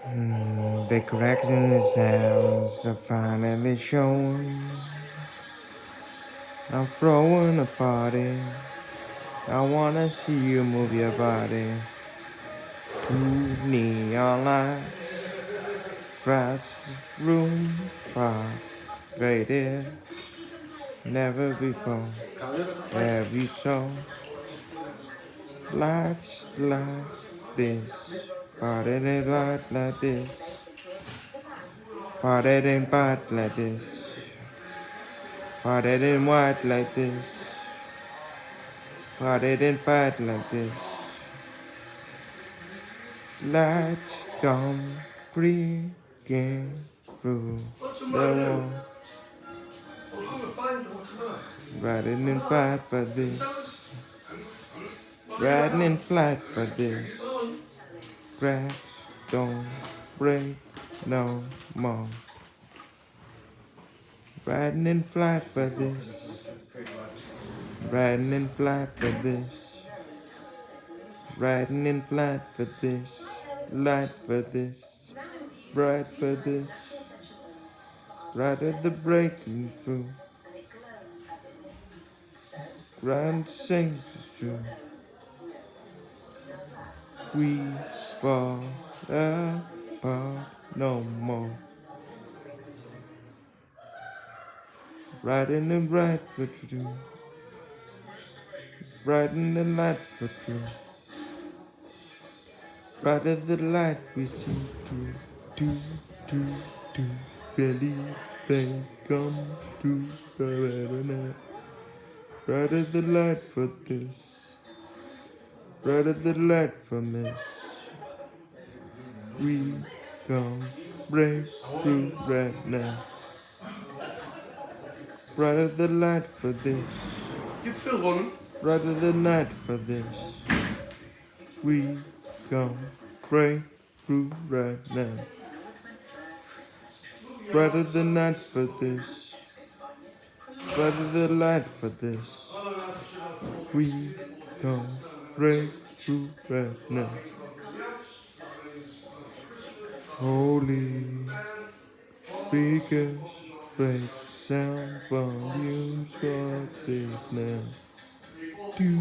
The cracks in the sounds are finally showing. I'm throwing a party. I wanna see you move your body. Two neon lights, dress room, far faded. Never before have you saw lights like this. Party ain't right like this. Party ain't bad like this. Party ain't white like this. Party ain't fight like this. Lights come breaking through the wall. Riding in fight for this. Riding in flight for this. Cracks don't break no more. Riding in flight for this. Riding in flight for this. Riding in flight for this. Light for this. Bright for this. Right at the breaking through. Grand sings true. We fall apart no more. Riding the bright for true. Brighten the light for true. Brighter the light we see true. Do, do, do. Believe they come true. Brighter the light for this. Brighter the light for miss. We gon' break through right now. Brighter the light for this. Brighter the night for this. We gon' break through right now. Brighter the night for this. Brighter the light for this. We gon' break through right now. Holy speakers, break sound volumes for this now. Do